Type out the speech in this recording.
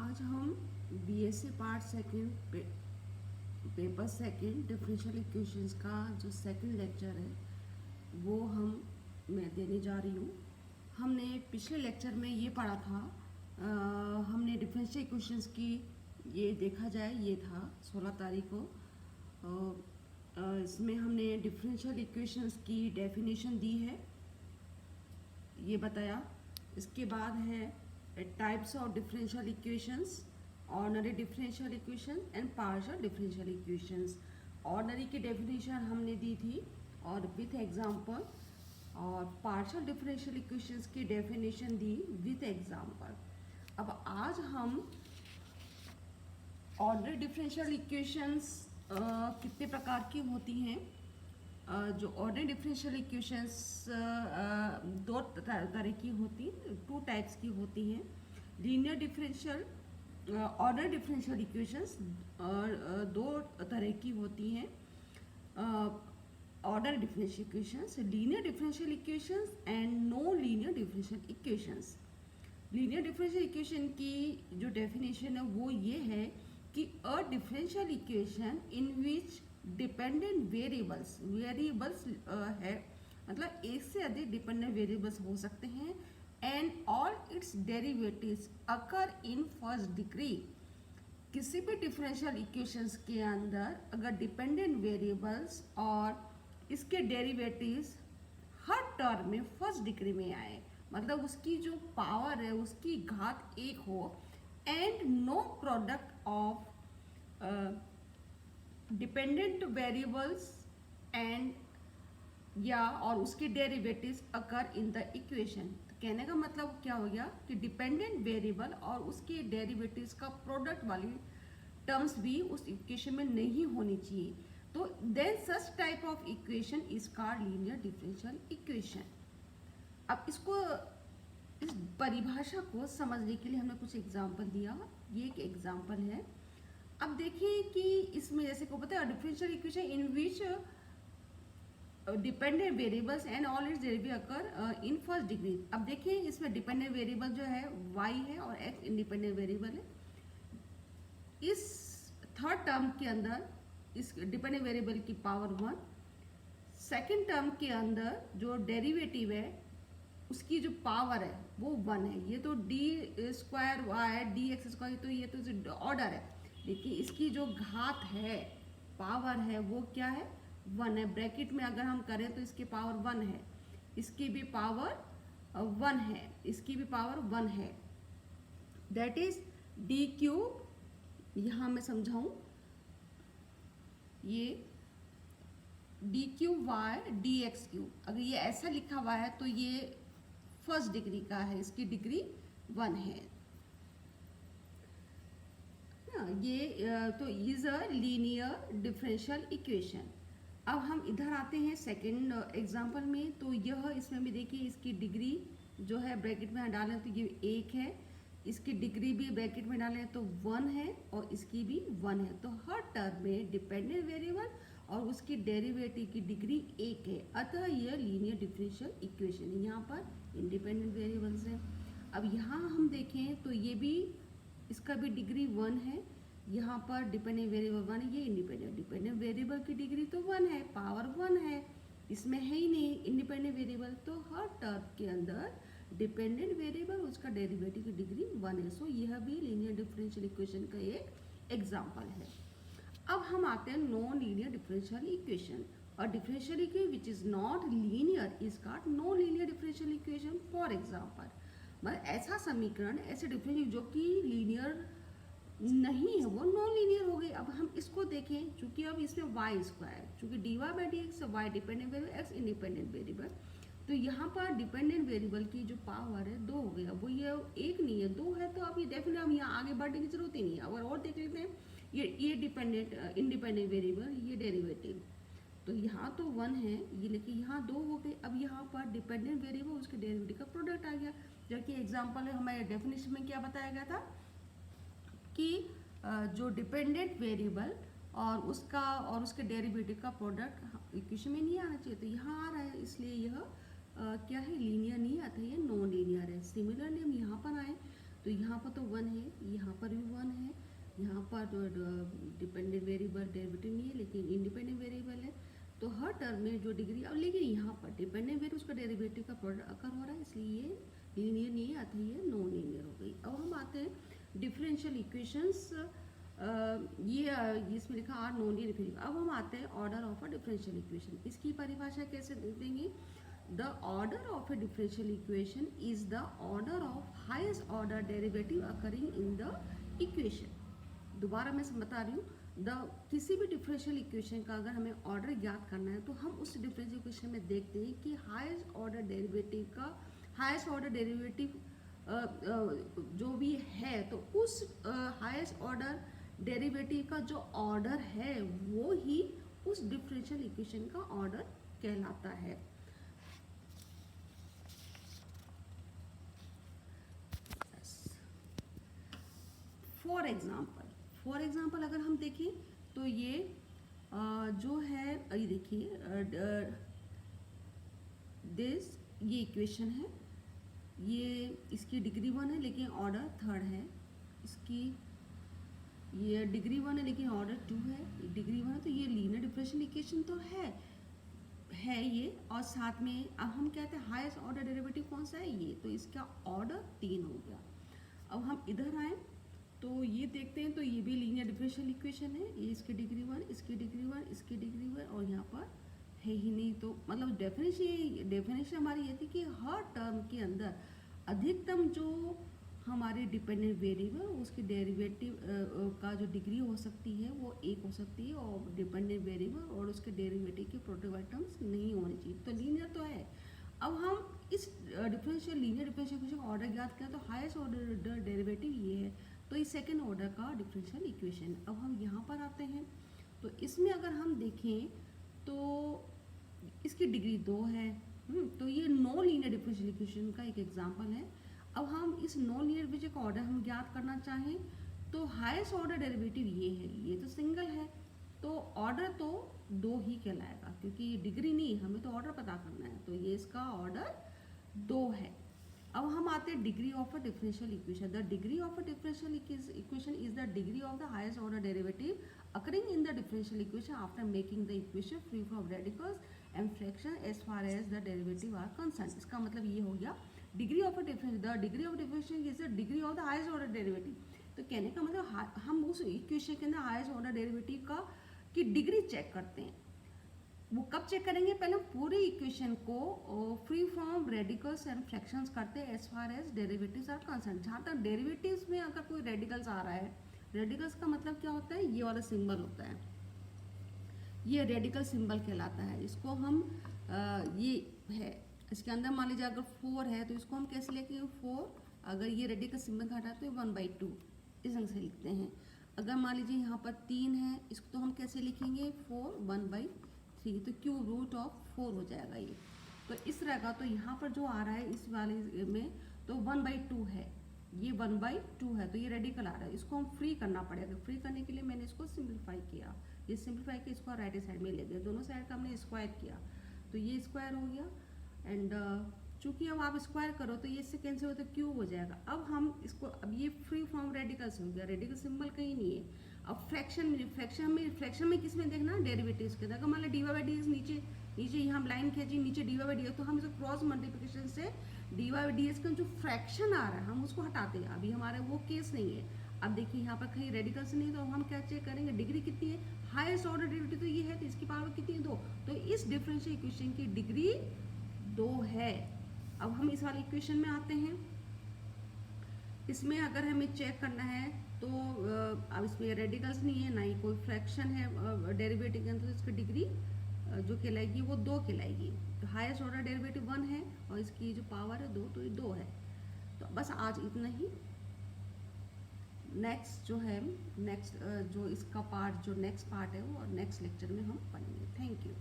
आज हम BSc part second paper second differential equations का जो सेकंड लेक्चर है वो मैं देने जा रही हूँ। हमने पिछले लेक्चर में ये पढ़ा था, हमने डिफरेंशियल इक्वेशंस की ये देखा जाए ये था 16 तारीख को। इसमें हमने डिफरेंशियल इक्वेशंस की डेफिनेशन दी है, ये बताया। इसके बाद है types of differential equations, ordinary differential equation and partial differential equations. Ordinary की डेफिनेशन हमने दी थी और विथ एग्जांपल, और पार्शियल डिफरेंशियल इक्वेशंस की डेफिनेशन दी विथ एग्जांपल। अब आज हम ऑर्डिनरी डिफरेंशियल इक्वेशंस कितने प्रकार की होती हैं। जो ऑर्डिनरी डिफरेंशियल इक्वेशंस दो तरह की होती, टू टाइप्स की होती हैं। Linear differential ordinary differential equations दो तरह की होती हैं। Ordinary differential equations, linear differential equations and no linear differential equations. Linear differential equation की जो डेफिनेशन है वो ये है कि a differential equation in which dependent variables है, मतलब एक से अधिक डिपेंडेंट वेरिएबल्स हो सकते हैं, and all it's derivatives occur in first degree. किसी भी डिफरेंशियल इक्वेशंस के अंदर अगर डिपेंडेंट वेरिएबल्स और इसके डेरिवेटिव्स हर टर्म में फर्स्ट डिग्री में आए, मतलब उसकी जो पावर है उसकी घात एक हो, and no product of dependent variables and या और उसके derivatives occur in the equation. तो कहने का मतलब क्या हो गया कि डिपेंडेंट वेरिएबल और उसके डेरिवेटिव्स का प्रोडक्ट वाली टर्म्स भी उस इक्वेशन में नहीं होनी चाहिए। तो then such type of equation is called linear differential equation. अब इसको, इस परिभाषा को समझने के लिए हमने कुछ एग्जाम्पल दिया। ये एक एग्जाम्पल है। अब देखिए कि इसमें जैसे को पता है differential equation in which dependent variables and all it's derivative occur in first degree. अब देखिए इसमें डिपेंडेंट वेरिएबल जो है y है और x इंडिपेंडेंट वेरिएबल है। इस थर्ड टर्म के अंदर इस डिपेंडेंट वेरिएबल की पावर 1, सेकेंड टर्म के अंदर जो डेरिवेटिव है उसकी जो पावर है वो 1 है। ये तो d square y d x square, तो ये तो ऑर्डर है, लेकिन इसकी जो घात है, पावर है, वो क्या है 1 है। ब्रैकेट में अगर हम करें तो इसकी पावर 1 है, इसकी भी पावर 1 है, इसकी भी पावर 1 है। That is d cube. यहाँ मैं समझाऊं, ये d cube y d x cube, अगर ये ऐसा लिखा हुआ है तो ये फर्स्ट डिग्री का है, इसकी डिग्री 1 है। ये तो is a linear differential equation. अब हम इधर आते हैं सेकंड एग्जांपल में। तो यह इसमें भी देखिए इसकी डिग्री जो है ब्रैकेट में डालें तो ये 1 है, इसकी डिग्री भी ब्रैकेट में डालें तो 1 है, और इसकी भी 1 है। तो हर टर्म में डिपेंडेंट वेरिएबल और उसकी डेरिवेटिव की डिग्री 1 है, अतः यह लीनियर डिफरेंशियल इक्वेशन है। यहाँ पर इंडिपेंडेंट वेरिएबल्स हैं। अब यहाँ हम देखें तो ये भी, इसका भी डिग्री 1 है, यहाँ पर डिपेंडेंट वेरिएबल 1 है, ये डिपेंडेंट वेरिएबल की डिग्री तो 1 है, पावर 1 है, इसमें है ही नहीं इंडिपेंडेंट वेरिएबल। तो हर टर्म के अंदर डिपेंडेंट वेरिएबल उसका डेरिवेटिव की डिग्री 1 है। सो यह भी लीनियर डिफरेंशियल इक्वेशन का एक एग्जाम्पल है। अब हम आते हैं नॉन लीनियर डिफरेंशियल इक्वेशन। और differential equation which is not linear is called non linear differential equation. For example, मतलब ऐसा समीकरण, ऐसे डिफरेंशियल जो कि लीनियर नहीं है वो नॉन लीनियर हो गई। अब हम इसको देखें, चूंकि अब इसमें वाई स्क्वायर, चूंकि d y by d x, y dependent variable, x independent variable, तो यहाँ पर डिपेंडेंट वेरिएबल की जो पावर है 2 हो गया, वो ये 1 नहीं है 2 है। तो अब ये डेफिनेटली हम यहाँ आगे बढ़ने की जरूरत ही नहीं है। अगर और देख लेते हैं, ये डिपेंडेंट इंडिपेंडेंट वेरिएबल, ये डेरिवेटिव, तो यहाँ तो 1 है ये, लेकिन यहाँ 2 हो गए। अब यहाँ पर डिपेंडेंट वेरिएबल उसके डेरिवेटिव का प्रोडक्ट आ गया। जबकि एग्जाम्पल में हमारे डेफिनेशन में क्या बताया गया था कि जो डिपेंडेंट वेरिएबल और उसके डेरिवेटिव का प्रोडक्ट इक्वेशन में नहीं आना चाहिए, तो यहाँ आ रहा है, इसलिए यह क्या है लीनियर नहीं आता, ये नॉन लीनियर है। सिमिलरली हम यहाँ पर आए तो तो यहाँ पर तो 1 है, यहाँ पर भी 1 है, यहाँ पर तो डिपेंडेंट वेरिएबल डेरिवेटिव नहीं है लेकिन इंडिपेंडेंट वेरिएबल है। तो हर टर्म में जो डिग्री, अब लेकिन यहाँ पर डिपेंडेंट वेरिएबल उसका डेरिवेटिव का प्रोडक्ट अकर हो रहा है, इसलिए ये लीनियर नहीं है, अतः ये नॉन लीनियर हो गई। अब हम आते हैं डिफरेंशियल इक्वेशंस, ये इसमें लिखा आर नॉन लीनियर। अब हम आते हैं order of a differential equation. इसकी परिभाषा कैसे देंगे? The order of a differential equation is the order of highest order derivative occurring in the equation। दोबारा मैं बता रही हूँ, किसी भी डिफरेंशियल इक्वेशन का अगर हमें ऑर्डर ज्ञात करना है तो हम उस डिफरेंशियल इक्वेशन में देखते हैं कि हाईएस्ट ऑर्डर डेरिवेटिव जो भी है, तो उस हाईएस्ट ऑर्डर डेरिवेटिव का जो ऑर्डर है वो ही उस डिफरेंशियल इक्वेशन का ऑर्डर कहलाता है। फॉर एग्जाम्पल अगर हम देखें तो ये जो है, ये देखिए ये इक्वेशन है, ये इसकी डिग्री 1 है लेकिन ऑर्डर 3rd है, इसकी ये डिग्री 1 है लेकिन ऑर्डर 2 है, डिग्री 1 है, तो ये लीनियर डिफरेंशियल इक्वेशन तो है ये। और साथ में अब हम कहते हैं हाईएस्ट ऑर्डर डेरिवेटिव कौन सा है, ये, तो इसका ऑर्डर 3 हो गया। अब हम इधर आए तो ये देखते हैं, तो ये भी लीनियर डिफरेंशियल इक्वेशन है, ये इसकी डिग्री 1, इसकी डिग्री 1, इसकी डिग्री 1, और यहाँ पर है ही नहीं। तो मतलब डेफिनेशन हमारी ये थी कि हर टर्म के अंदर अधिकतम जो हमारे डिपेंडेंट वेरिएबल उसकी डेरिवेटिव का जो डिग्री हो सकती है वो 1 हो सकती है, और डिपेंडेंट वेरिएबल और उसके डेरिवेटिव के प्रोडक्ट टर्म्स नहीं होने चाहिए। तो लीनियर तो है। अब हम इस लीनियर डिफरेंशियल इक्वेशन का ऑर्डर ज्ञात करें तो हाईएस्ट ऑर्डर डेरिवेटिव ये है, तो ये सेकेंड ऑर्डर का डिफरेंशियल इक्वेशन। अब हम यहाँ पर आते हैं तो इसमें अगर हम देखें तो इसकी डिग्री 2 है, तो ये नॉन लीनियर डिफरेंशियल इक्वेशन का एक एग्जांपल है। अब हम इस नॉन लीनियर डिफरेंशियल का ऑर्डर हम ज्ञात करना चाहें तो हाईएस्ट ऑर्डर डेरिवेटिव ये है, ये तो सिंगल है, तो ऑर्डर तो 2 ही कहलाएगा क्योंकि डिग्री नहीं, हमें तो ऑर्डर पता करना है, तो ये इसका ऑर्डर 2 है। अब हम आते हैं degree of a differential equation. The degree of a differential equation is the degree of the highest order derivative occurring in the differential equation after making the equation free from radicals and fraction as far as the derivative are concern. इसका मतलब ये हो गया degree of a differential, the degree of differential is the degree of the highest order derivative. तो कहने का मतलब हम उस इक्वेशन के अंदर हाईएस्ट ऑर्डर डेरिवेटिव का की डिग्री चेक करते हैं। वो कब चेक करेंगे? पहले हम पूरी इक्वेशन को free from radicals and fractions करते हैं as far as derivatives are concern. जहाँ तक डेरिवेटिव्स में अगर कोई रेडिकल्स आ रहा है, रेडिकल्स का मतलब क्या होता है? ये वाला सिंबल होता है, ये रेडिकल सिंबल कहलाता है। इसको हम ये है, इसके अंदर मान लीजिए अगर 4 है तो इसको हम कैसे लेंगे? 4 अगर ये रेडिकल सिंबल का हटाते हैं 1/2 इस ढंग से लिखते हैं। अगर मान लीजिए यहाँ पर 3 है, इसको तो हम कैसे लिखेंगे? 4 1/3, तो क्यूब रूट ऑफ 4 हो जाएगा ये। तो इस तरह का, तो यहाँ पर जो आ रहा है इस वाले में तो 1/2 है, ये 1/2 है, तो ये रेडिकल आ रहा है, इसको हम फ्री करना पड़ेगा। फ्री करने के लिए मैंने इसको सिंप्लीफाई किया, ये सिंप्लीफाई किया, इसको राइट साइड में ले गया, दोनों साइड का हमने स्क्वायर किया, तो ये स्क्वायर हो गया। एंड चूंकि अब आप स्क्वायर करो तो ये इससे कैंसिल हो तो क्यूब हो जाएगा। अब हम इसको, अब ये फ्री फ्रॉम रेडिकल से हो गया, रेडिकल सिंबल कहीं नहीं है। अब फ्रैक्शन में किस में देखना? डेरिवेटिव्स के। अगर मान लो dy/dx नीचे यहाँ लाइन खींची, नीचे dy/dx, तो हम इसको क्रॉस मल्टीप्लिकेशन से dy/dx का जो फ्रैक्शन आ रहा है हम उसको हटाते हैं। अभी हमारा वो केस नहीं है। अब देखिए यहाँ पर कहीं रेडिकल्स नहीं, तो हम क्या चेक करेंगे? डिग्री कितनी है? हाईएस्ट ऑर्डर डेरिवेटिव तो ये है, तो इसकी पावर कितनी है? 2। तो इस डिफरेंशियल इक्वेशन की डिग्री 2 है। अब हम इस वाले इक्वेशन में आते हैं। इसमें अगर हमें चेक करना है तो अब इसमें रेडिकल्स नहीं है, ना ही कोई फ्रैक्शन है डेरिवेटिव के अंदर, तो इसकी डिग्री जो कहलाएगी वो 2 कहलाएगी। तो हाईएस्ट ऑर्डर डेरिवेटिव 1 है और इसकी जो पावर है 2, तो ये 2 है। तो बस आज इतना ही। नेक्स्ट जो इसका पार्ट, जो नेक्स्ट पार्ट है वो नेक्स्ट लेक्चर में हम पढ़ेंगे। Thank you.